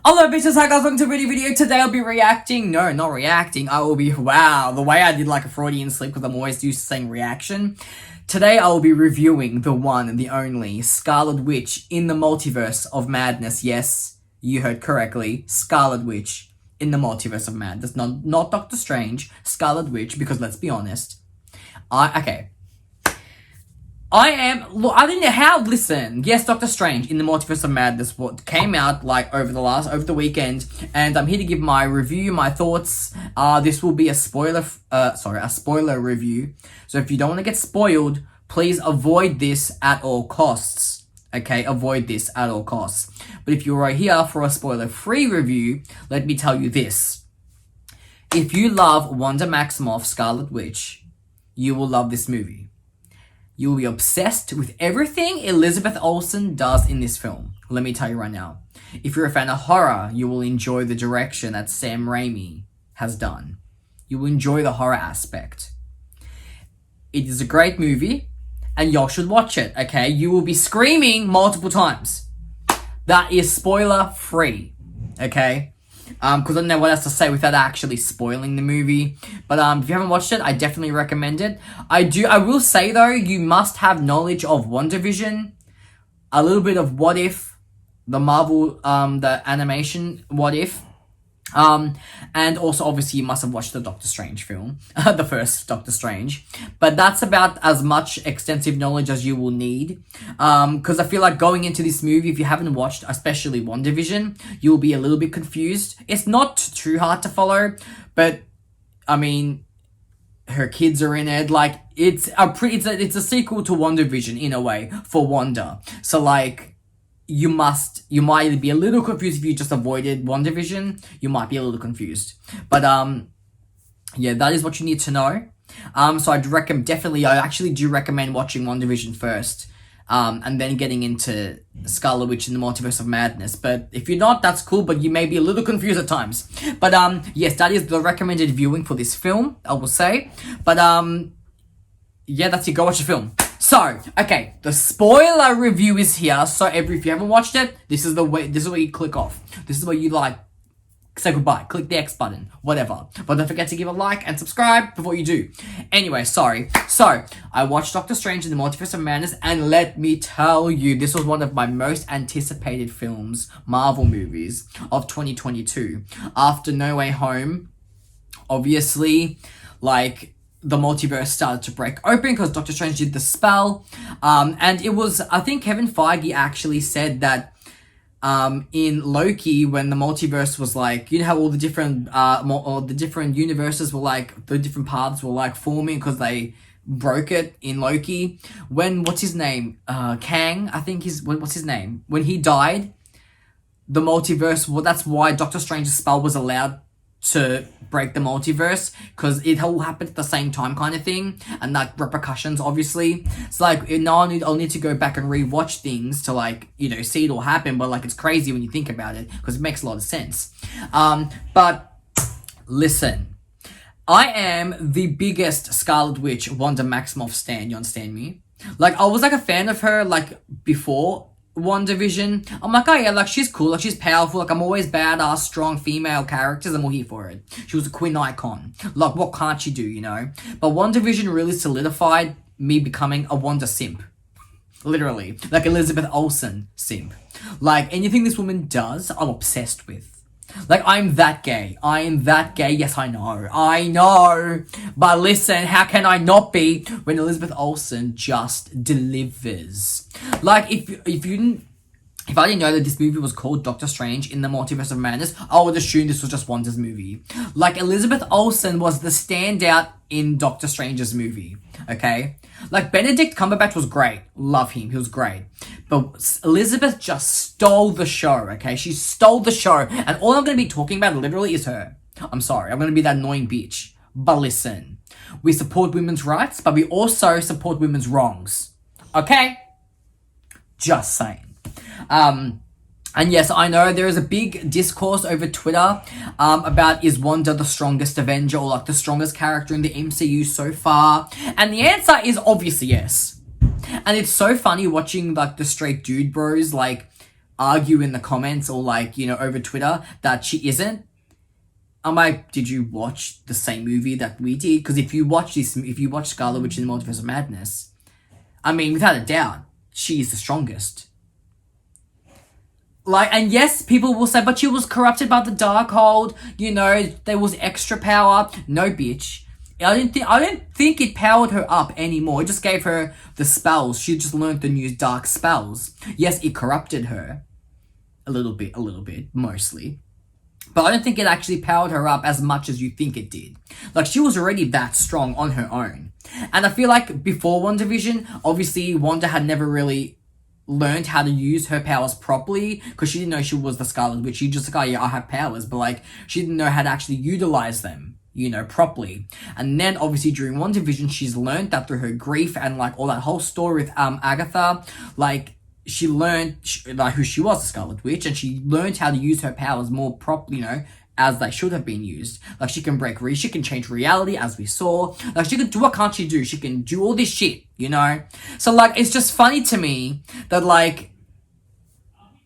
Hello bitches, hi guys, welcome to a pretty video. Today I'll be reacting, no, not reacting, I will be, wow, the way I did like a Freudian slip because I'm always used to saying reaction. Today I will be reviewing the one and the only Scarlet Witch in the Multiverse of Madness. Yes, you heard correctly, Scarlet Witch in the Multiverse of Madness. Not Doctor Strange, Scarlet Witch, because let's be honest, listen, yes, Doctor Strange in the Multiverse of Madness what came out like over the weekend, and I'm here to give my review, my thoughts. This will be a spoiler review. So if you don't want to get spoiled, please avoid this at all costs. Okay, avoid this at all costs. But if you're here for a spoiler-free review, let me tell you this. If you love Wanda Maximoff, Scarlet Witch, you will love this movie. You will be obsessed with everything Elizabeth Olsen does in this film. Let me tell you right now. If you're a fan of horror, you will enjoy the direction that Sam Raimi has done. You will enjoy the horror aspect. It is a great movie, and y'all should watch it, okay? You will be screaming multiple times. That is spoiler-free, okay? Because I don't know what else to say without actually spoiling the movie. But if you haven't watched it, I definitely recommend it. I will say though, you must have knowledge of WandaVision, a little bit of What If, the Marvel, the animation What If, and also obviously you must have watched the Doctor Strange film, the first Doctor Strange. But that's about as much extensive knowledge as you will need, because I feel like going into this movie, if you haven't watched, especially WandaVision, you'll be a little bit confused. It's not too hard to follow, but I mean, her kids are in it. Like it's a sequel to WandaVision in a way for Wanda. So like, you might be a little confused if you just avoided WandaVision. You might be a little confused. But, yeah, that is what you need to know. So I actually do recommend watching WandaVision first, and then getting into Scarlet Witch in the Multiverse of Madness. But if you're not, that's cool, but you may be a little confused at times. But, yes, that is the recommended viewing for this film, I will say. But, yeah, that's it. Go watch the film. So, okay, the spoiler review is here. So if you haven't watched it, this is where you click off. This is where you say goodbye, click the X button, whatever. But don't forget to give a like and subscribe before you do. Anyway, sorry. So, I watched Doctor Strange in the Multiverse of Madness, and let me tell you, this was one of my most anticipated films, Marvel movies, of 2022. After No Way Home, obviously, like, the multiverse started to break open because Doctor Strange did the spell. And it was, I think Kevin Feige actually said that in Loki, when the multiverse was like, you know how all the different universes were like, the different paths were like forming because they broke it in Loki. When, what's his name? Kang, I think what's his name? When he died, the multiverse, well, that's why Doctor Strange's spell was allowed to break the multiverse, because it all happened at the same time kind of thing, and like repercussions obviously. It's like, I'll need to go back and rewatch things to like, you know, see it all happen, but like it's crazy when you think about it because it makes a lot of sense. But listen, I am the biggest Scarlet Witch Wanda Maximoff stan, you understand me? Like, I was like a fan of her like before WandaVision. I'm like, oh yeah, like she's cool, like she's powerful, like I'm always badass, strong female characters, I'm all here for it. She was a queen icon. Like, what can't she do, you know? But WandaVision really solidified me becoming a Wanda simp. Literally. Like Elizabeth Olsen simp. Like, anything this woman does, I'm obsessed with. Like, I'm that gay. Yes, I know. But listen, how can I not be when Elizabeth Olsen just delivers? Like, if I didn't know that this movie was called Doctor Strange in the Multiverse of Madness, I would assume this was just Wanda's movie. Like, Elizabeth Olsen was the standout in Doctor Strange's movie, okay? Like, Benedict Cumberbatch was great. Love him. He was great. But Elizabeth just stole the show, okay? She stole the show. And all I'm going to be talking about literally is her. I'm sorry. I'm going to be that annoying bitch. But listen, we support women's rights, but we also support women's wrongs. Okay? Just saying. And yes, I know there is a big discourse over Twitter about, is Wanda the strongest Avenger or like the strongest character in the MCU so far? And the answer is obviously yes. And it's so funny watching like the straight dude bros like argue in the comments or like, you know, over Twitter that she isn't, I'm like, did you watch the same movie that we did? Because if you watch Scarlet Witch in the Multiverse of Madness, I mean, without a doubt, she is the strongest. Like, and yes, people will say, but she was corrupted by the Darkhold, you know, there was extra power. No, bitch. I don't think it powered her up anymore. It just gave her the spells. She just learned the new dark spells. Yes, it corrupted her. A little bit, mostly. But I don't think it actually powered her up as much as you think it did. Like, she was already that strong on her own. And I feel like before WandaVision, obviously, Wanda had never really learned how to use her powers properly, because she didn't know she was the Scarlet Witch. She just like, oh yeah, I have powers, but like, she didn't know how to actually utilize them, you know, properly. And then obviously during WandaVision, she's learned that through her grief and like all that whole story with Agatha, like, she learned like who she was, the Scarlet Witch, and she learned how to use her powers more properly, you know, as they should have been used. Like, she can she can change reality, as we saw. Like, she can do, what can't she do? She can do all this shit, you know? So, like, it's just funny to me that, like,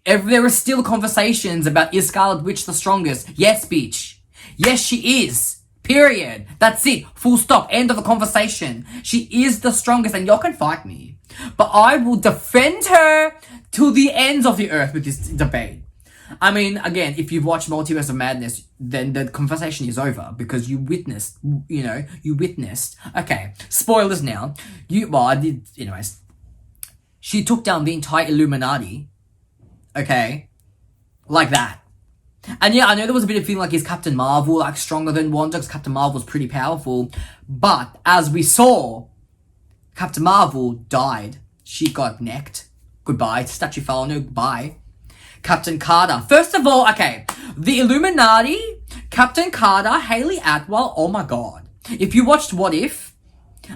there are still conversations about, is Scarlet Witch the strongest? Yes, bitch. Yes, she is. Period. That's it. Full stop. End of the conversation. She is the strongest, and y'all can fight me. But I will defend her till the ends of the earth with this debate. I mean, again, if you've watched Multiverse of Madness, then the conversation is over because you witnessed. Okay, spoilers now. I did, anyways. She took down the entire Illuminati. Okay, like that. And yeah, I know there was a bit of feeling like, is Captain Marvel like stronger than Wanda? Because Captain Marvel was pretty powerful. But as we saw, Captain Marvel died. She got necked. Goodbye. Statue fell on her. Goodbye. Captain Carter. First of all, okay, the Illuminati, Captain Carter, Hayley Atwell, oh my god. If you watched What If,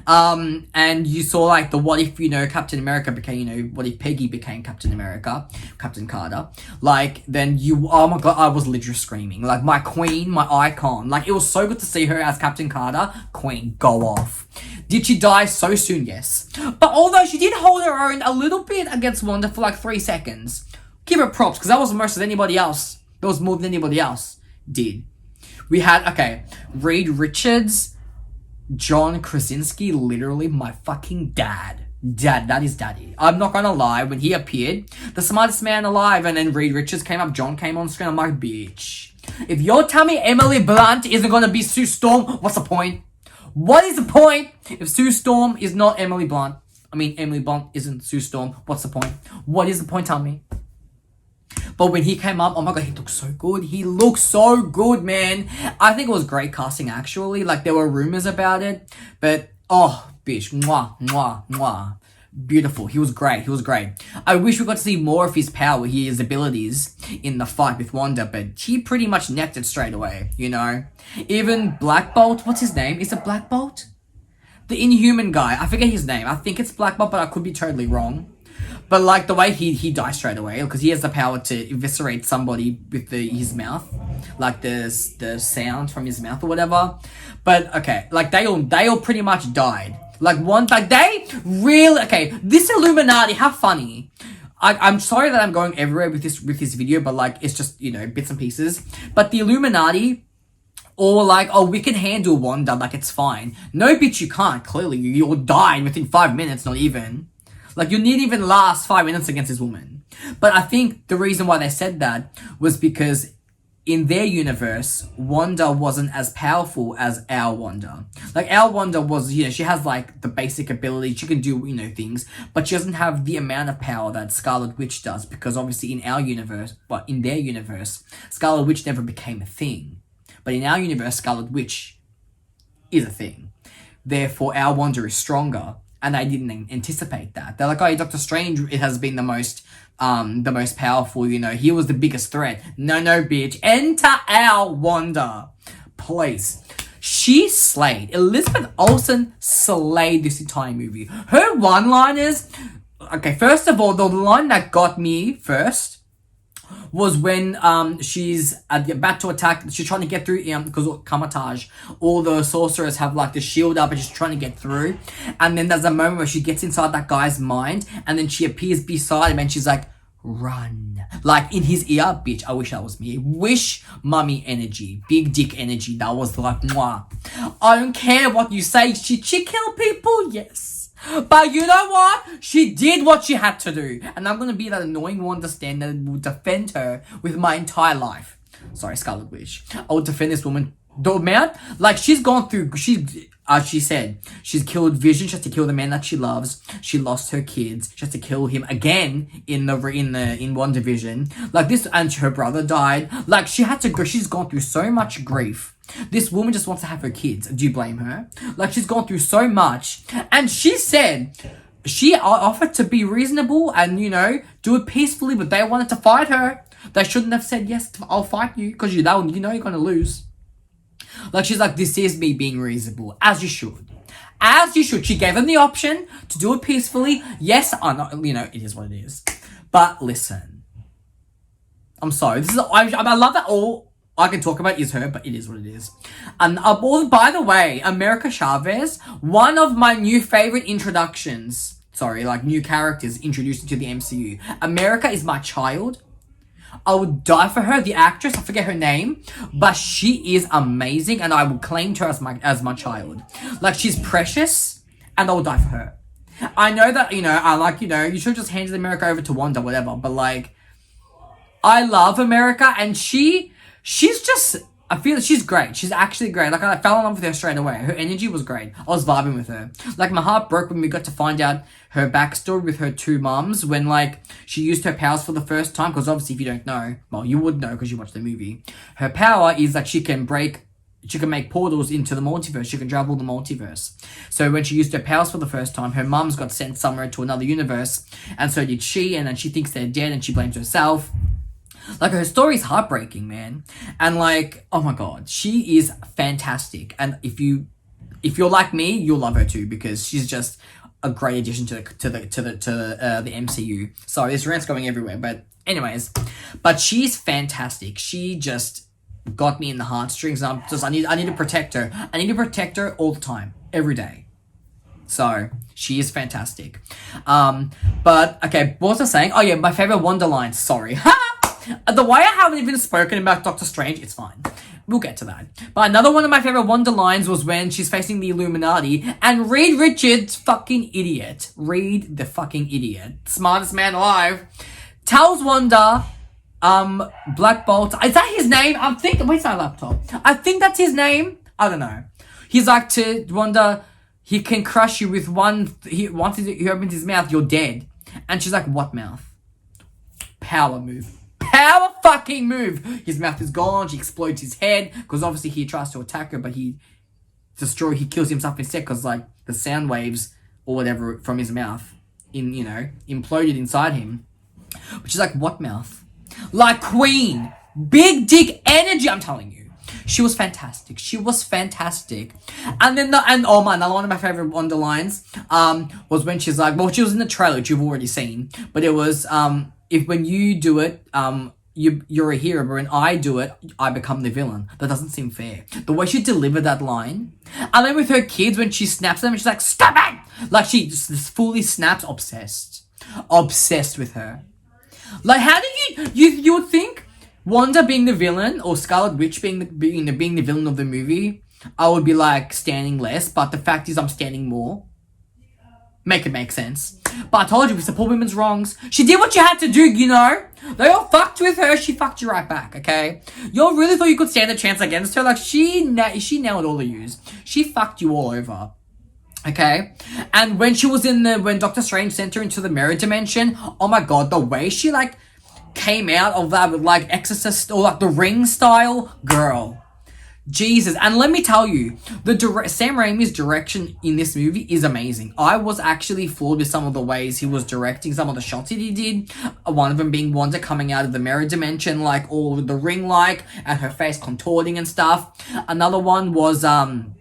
and you saw like the what if, you know, Captain America became, you know, what if Peggy became Captain America, Captain Carter, like, then oh my god, I was literally screaming. Like, my queen, my icon. Like, it was so good to see her as Captain Carter. Queen, go off. Did she die so soon? Yes. But although she did hold her own a little bit against Wanda for like 3 seconds, give her props, because that was most of anybody else. That was more than anybody else did. We had, okay, Reed Richards, John Krasinski, literally my fucking dad. That is daddy. I'm not gonna lie, when he appeared, the smartest man alive, and then Reed Richards came up, John came on screen, I'm like, bitch. If you're telling me Emily Blunt isn't gonna be Sue Storm, what's the point? What is the point if Sue Storm is not Emily Blunt? I mean, Emily Blunt isn't Sue Storm, what's the point? What is the point, tell me? But when he came up, oh my god, he looked so good. He looked so good, man. I think it was great casting, actually. Like, there were rumors about it. But, oh, bitch. Mwah, mwah, mwah. Beautiful. He was great. I wish we got to see more of his power, his abilities in the fight with Wanda. But he pretty much necked it straight away, you know. Even Black Bolt, what's his name? Is it Black Bolt? The Inhuman guy. I forget his name. I think it's Black Bolt, but I could be totally wrong. But, like, the way he dies straight away, because he has the power to eviscerate somebody with his mouth. Like, the sound from his mouth or whatever. But, okay, like, they all pretty much died. Like, they really, okay, this Illuminati, how funny. I'm sorry that I'm going everywhere with this video, but, like, it's just, you know, bits and pieces. But the Illuminati, or like, oh, we can handle Wanda, like, it's fine. No, bitch, you can't, clearly. You'll die within 5 minutes, not even. Like, you didn't even last 5 minutes against this woman. But I think the reason why they said that was because in their universe, Wanda wasn't as powerful as our Wanda. Like, our Wanda was, you know, she has, like, the basic ability. She can do, you know, things. But she doesn't have the amount of power that Scarlet Witch does. Because obviously in our universe, well, in their universe, Scarlet Witch never became a thing. But in our universe, Scarlet Witch is a thing. Therefore, our Wanda is stronger. And they didn't anticipate that. They're like, oh, Doctor Strange, it has been the most powerful, you know, he was the biggest threat. No, bitch. Enter our Wanda. Please. She slayed. Elizabeth Olsen slayed this entire movie. Her one-liners, okay, first of all, the line that got me first was when she's about to attack. She's trying to get through because Kamatage, all the sorcerers have like the shield up and she's trying to get through. And then there's a moment where she gets inside that guy's mind and then she appears beside him and she's like, run. Like in his ear, bitch, I wish that was me. Wish mummy energy, big dick energy. That was like, mwah. I don't care what you say. She killed people? Yes. But you know what? She did what she had to do. And I'm gonna be that annoying one to stand that will defend her with my entire life. Sorry, Scarlet Witch. I will defend this woman. The amount, like, she's gone through, she said, she's killed Vision, she has to kill the man that she loves, she lost her kids, she has to kill him again in One Division, like this, and her brother died, like, she had to go, she's gone through so much grief. This woman just wants to have her kids. Do you blame her? Like, she's gone through so much, and she said, she offered to be reasonable and, you know, do it peacefully, but they wanted to fight her. They shouldn't have said, yes, I'll fight you, because you know you're gonna lose. Like, she's like, this is me being reasonable, as you should. As you should. She gave them the option to do it peacefully. Yes, I know, you know, it is what it is. But listen, I'm sorry. I love that all I can talk about is her, but it is what it is. And by the way, America Chavez, one of my new favorite introductions. Sorry, like new characters introduced into the MCU. America is my child. I would die for her, the actress, I forget her name, but she is amazing and I will claim her as my child. Like, she's precious and I will die for her. I know that, you know, I like, you know, you should just hand America over to Wanda, whatever, but like, I love America and she's just, I feel that she's great. She's actually great. Like, I fell in love with her straight away. Her energy was great. I was vibing with her. Like, my heart broke when we got to find out her backstory with her two mums when, like, she used her powers for the first time. Because obviously, if you don't know, well, you would know because you watched the movie. Her power is that she can make portals into the multiverse. She can travel the multiverse. So when she used her powers for the first time, her mums got sent somewhere to another universe. And so did she. And then she thinks they're dead and she blames herself. Like, her story's heartbreaking, man. And like, oh my god, she is fantastic. And if you're like me, you'll love her too because she's just a great addition to the MCU. Sorry, this rant's going everywhere, but anyways, but she's fantastic. She just got me in the heartstrings. And I need to protect her. I need to protect her all the time, every day. So she is fantastic. But okay, what was I saying? Oh yeah, my favorite Wanda lines. Sorry. The way I haven't even spoken about Doctor Strange, it's fine. We'll get to that. But another one of my favorite Wanda lines was when she's facing the Illuminati and Reed Richards, fucking idiot. Reed the fucking idiot. Smartest man alive. Tells Wanda, Black Bolt. Is that his name? Where's my laptop? I think that's his name. I don't know. He's like to Wanda, he can crush you with once he opens his mouth, you're dead. And she's like, what mouth? Power move. Power fucking move. His mouth is gone. She explodes his head because obviously he tries to attack her, but he kills himself instead because like the sound waves or whatever from his mouth imploded inside him. But she's like, what mouth? Like Queen, big dick energy. I'm telling you, she was fantastic. She was fantastic. And then another one of my favorite Wonder lines was when she's like, well, she was in the trailer which you've already seen, but it was if when you do it, you're a hero, but when I do it, I become the villain. That doesn't seem fair. The way she delivered that line, and then with her kids, when she snaps them, she's like, stop it! Like, she just fully snaps, obsessed with her. Like, how do you would think Wanda being the villain, or Scarlet Witch being the villain of the movie, I would be like standing less, but the fact is I'm standing more. Make it make sense. But I told you, we support women's wrongs. She did what she had to do, you know? They all fucked with her, she fucked you right back, okay? You really thought you could stand a chance against her? Like, she nailed all of yous. She fucked you all over. Okay? And when she was when Doctor Strange sent her into the mirror dimension, oh my god, the way she, like, came out of that with, like, Exorcist, or, like, the Ring style, girl. Jesus. And let me tell you, Sam Raimi's direction in this movie is amazing. I was actually floored with some of the ways he was directing, some of the shots he did. One of them being Wanda coming out of the mirror dimension, like all with the ring-like, and her face contorting and stuff. Another one was when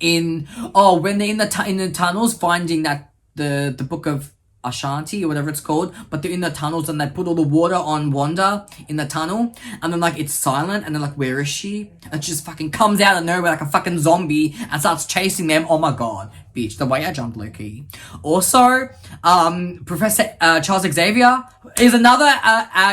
they're in the tunnels finding that the book of Ashanti or whatever it's called, but they're in the tunnels and they put all the water on Wanda in the tunnel, and then like it's silent and they're like, where is she? And she just fucking comes out of nowhere like a fucking zombie and starts chasing them. Oh my god, bitch. The way I jumped, low-key. Also, Professor Charles Xavier is another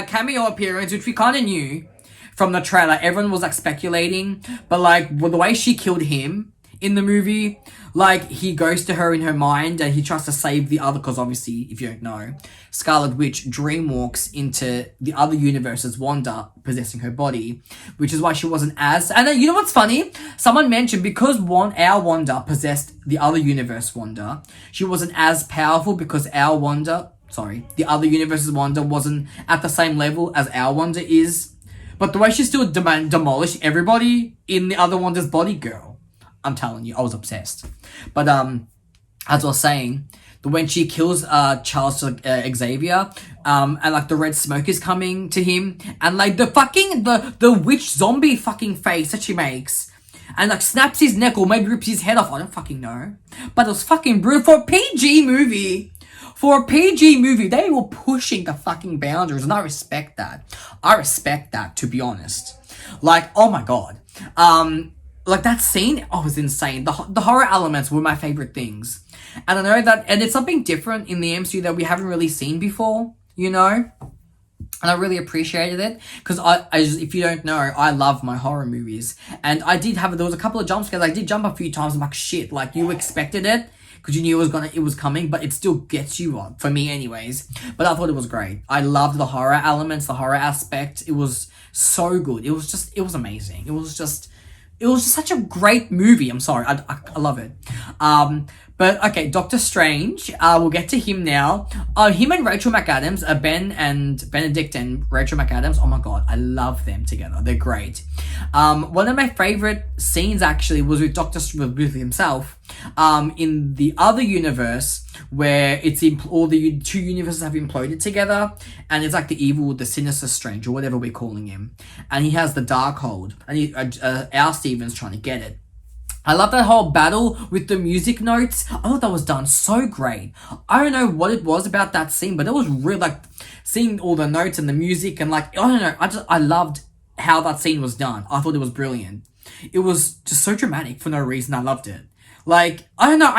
cameo appearance, which we kind of knew from the trailer. Everyone was like speculating, but like well, the way she killed him in the movie, like he goes to her in her mind and he tries to save the other, because obviously, if you don't know, Scarlet Witch dreamwalks into the other universe as Wanda possessing her body, which is why she wasn't as. And then you know what's funny? Someone mentioned because our Wanda possessed the other universe Wanda, she wasn't as powerful because the other universe's Wanda wasn't at the same level as our Wanda is. But the way she still demolished everybody in the other Wanda's body, girl, I'm telling you, I was obsessed. But as I was saying, when she kills Charles Xavier, and like the red smoke is coming to him, and like the witch zombie fucking face that she makes, and like snaps his neck or maybe rips his head off. I don't fucking know, but it was fucking brutal for a PG movie. For a PG movie, they were pushing the fucking boundaries, and I respect that. To be honest. Like, oh my god. Like that scene, was insane. The horror elements were my favorite things. And I know that, and it's something different in the MCU that we haven't really seen before, you know? And I really appreciated it, because if you don't know, I love my horror movies. And there was a couple of jump scares. I did jump a few times. I'm like, shit, like you expected it, because you knew it was coming, but it still gets you on, for me anyways. But I thought it was great. I loved the horror elements, the horror aspect. It was so good. It was amazing. It was just such a great movie. I'm sorry. I love it. But okay, Doctor Strange, we'll get to him now. Him and Rachel McAdams, Ben and Benedict and Rachel McAdams, oh my god, I love them together. They're great. One of my favorite scenes actually was with with himself, in the other universe where all the two universes have imploded together, and it's like the Sinister Strange, or whatever we're calling him, and he has the Darkhold, and Al Stevens trying to get it. I love that whole battle with the music notes. I thought that was done so great. I don't know what it was about that scene, but it was really like seeing all the notes and the music, and like, I don't know, I loved how that scene was done. I thought it was brilliant. It was just so dramatic for no reason. I loved it. Like, I don't know,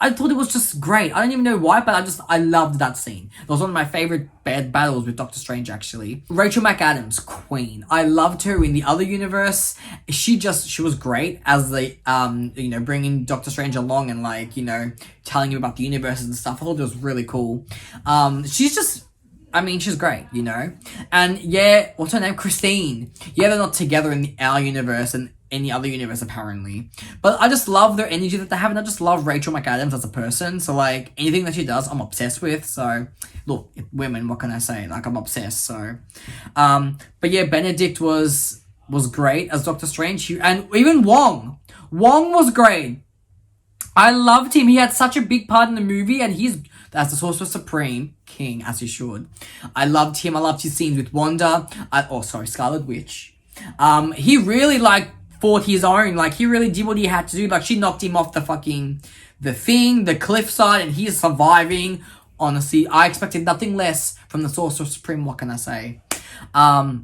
I thought it was just great. I don't even know why, but I loved that scene. It was one of my favorite bad battles with Doctor Strange, actually. Rachel McAdams, queen. I loved her in the other universe. She was great as bringing Doctor Strange along and like, telling him about the universes and stuff. I thought it was really cool. She's great, And yeah, what's her name? Christine. Yeah, they're not together in our universe and any other universe apparently, but I just love their energy that they have, and I just love Rachel McAdams as a person. So like anything that she does, I'm obsessed with. So look, women, what can I say? Like, I'm obsessed. So, but yeah, Benedict was great as Doctor Strange, and even Wong was great. I loved him. He had such a big part in the movie, and he's as the Sorcerer Supreme King, as he should. I loved him. I loved his scenes with Wanda. Scarlet Witch. He really fought his own. Like, he really did what he had to do. Like, she knocked him off the cliffside, and he's surviving. Honestly, I expected nothing less from the Sorcerer Supreme. What can I say? But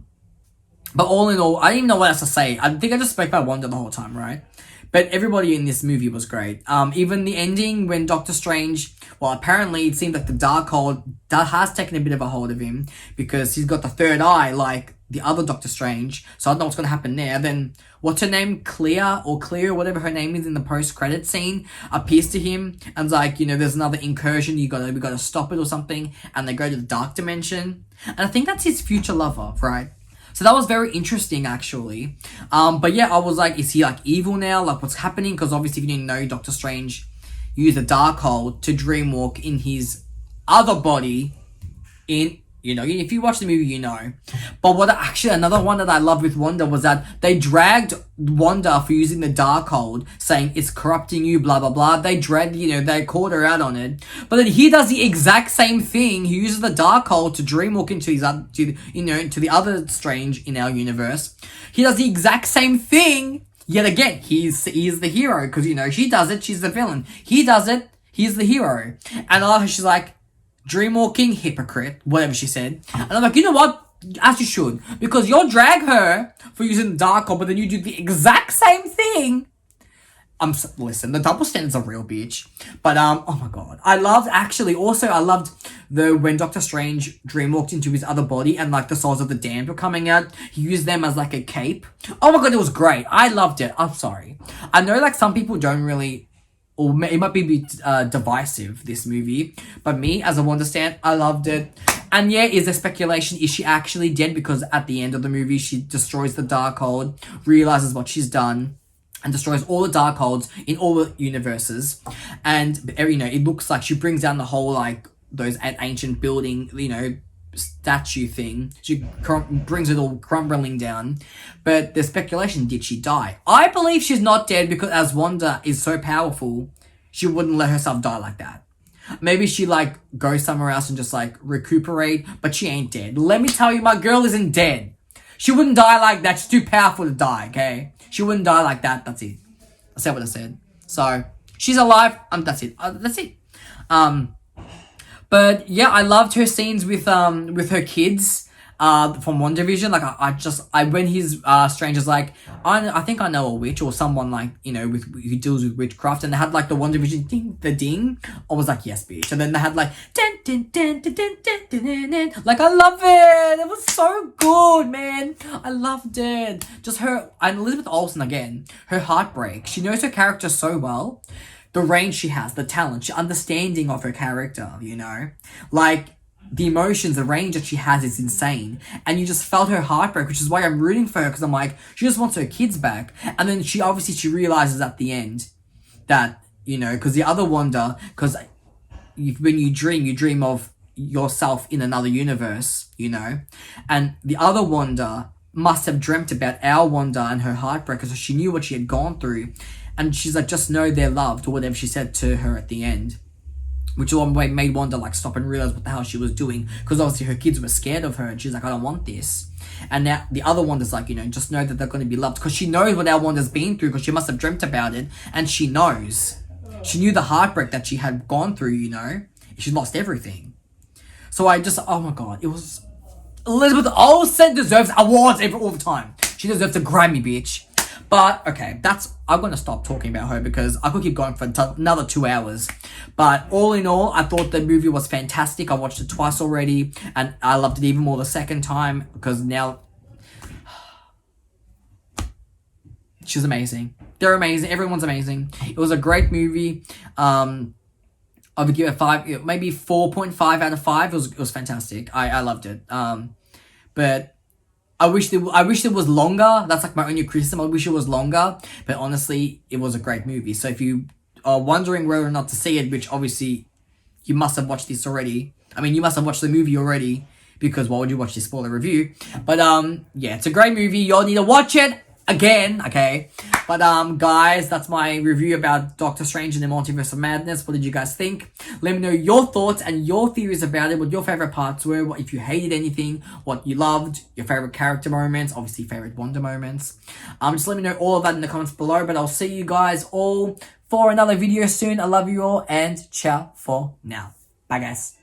all in all, I don't even know what else to say. I think I just spoke about Wanda the whole time, right? But everybody in this movie was great. Even the ending when Doctor Strange, apparently it seems like the Darkhold that has taken a bit of a hold of him, because he's got the third eye like the other Doctor Strange. So I don't know what's going to happen there. Then, what's her name? Clear, whatever her name is in the post-credit scene, appears to him and's like, there's another incursion, we gotta stop it or something. And they go to the dark dimension. And I think that's his future lover, right? So that was very interesting, actually. But yeah, I was like, is he like evil now? Like, what's happening? Because obviously, if you didn't know, Doctor Strange used the Darkhold to dreamwalk in his other body. If you watch the movie, But another one that I loved with Wanda was that they dragged Wanda for using the Darkhold, saying it's corrupting you, blah blah blah. They they called her out on it. But then he does the exact same thing. He uses the Darkhold to dreamwalk into the other Strange in our universe. He does the exact same thing. Yet again, he's the hero, because she does it, she's the villain. He does it, he's the hero. And she's like, dreamwalking, hypocrite, whatever she said. And I'm like, you know what? As you should. Because you'll drag her for using the Darkhold, but then you do the exact same thing Listen, the double standard's a real bitch. But oh my god, I loved when Doctor Strange dreamwalked into his other body and like the souls of the damned were coming out. He used them as like a cape. Oh my god, it was great. I loved it. I'm sorry. I know like some people don't really, or it might be divisive, this movie, but me as a Wanda stan, I loved it. And yeah, is there speculation? Is she actually dead? Because at the end of the movie, she destroys the Darkhold, realizes what she's done, and destroys all the Darkholds in all the universes. And, you know, it looks like she brings down the whole, like, those ancient building, you know, statue thing. She brings it all crumbling down. But there's speculation, did she die? I believe she's not dead because as Wanda is so powerful, she wouldn't let herself die like that. Maybe she, like, goes somewhere else and just, like, recuperate, but she ain't dead. Let me tell you, my girl isn't dead. She wouldn't die like that. She's too powerful to die, okay? She wouldn't die like that. That's it. I said what I said. So, she's alive. That's it. That's it. But, yeah, I loved her scenes with her kids. From WandaVision, like when his Strange is like, I think I know a witch or someone like, you know, who deals with witchcraft, and they had like the WandaVision ding. I was like, yes, bitch. And then they had like like I love it. It was so good, man. I loved it. Just her and Elizabeth Olsen again. Her heartbreak. She knows her character so well. The range she has, the talent, the understanding of her character. You know, like. The emotions, the range that she has is insane. And you just felt her heartbreak, which is why I'm rooting for her, because I'm like, she just wants her kids back. And then she realizes at the end that, you know, because the other Wanda, because when you dream of yourself in another universe, you know. And the other Wanda must have dreamt about our Wanda and her heartbreak, because she knew what she had gone through. And she's like, just know they're loved, or whatever she said to her at the end. Which is what made Wanda like stop and realize what the hell she was doing. Because obviously her kids were scared of her and she's like, I don't want this. And now the other Wanda's like, you know, just know that they're going to be loved. Because she knows what our Wanda's been through, because she must have dreamt about it. And she knows. She knew the heartbreak that she had gone through, you know. She lost everything. So oh my god, it was... Elizabeth Olsen deserves awards all the time. She deserves a Grammy, bitch. But, okay, I'm going to stop talking about her because I could keep going for another 2 hours. But all in all, I thought the movie was fantastic. I watched it twice already, and I loved it even more the second time because now... She's amazing. They're amazing. Everyone's amazing. It was a great movie. I would give it 5, maybe 4.5 out of 5. It was fantastic. I loved it. But... I wish it was longer. That's like my only criticism. I wish it was longer. But honestly, it was a great movie. So if you are wondering whether or not to see it, which obviously you must have watched this already. I mean, you must have watched the movie already. Because why would you watch this spoiler review? But yeah, it's a great movie. You all need to watch it again, okay? But guys, that's my review about Doctor Strange and the Multiverse of Madness. What did you guys think? Let me know your thoughts and your theories about it, what your favorite parts were, what if you hated anything, what you loved, your favorite character moments, obviously favorite Wanda moments. Just let me know all of that in the comments below, but I'll see you guys all for another video soon. I love you all, and ciao for now. Bye guys.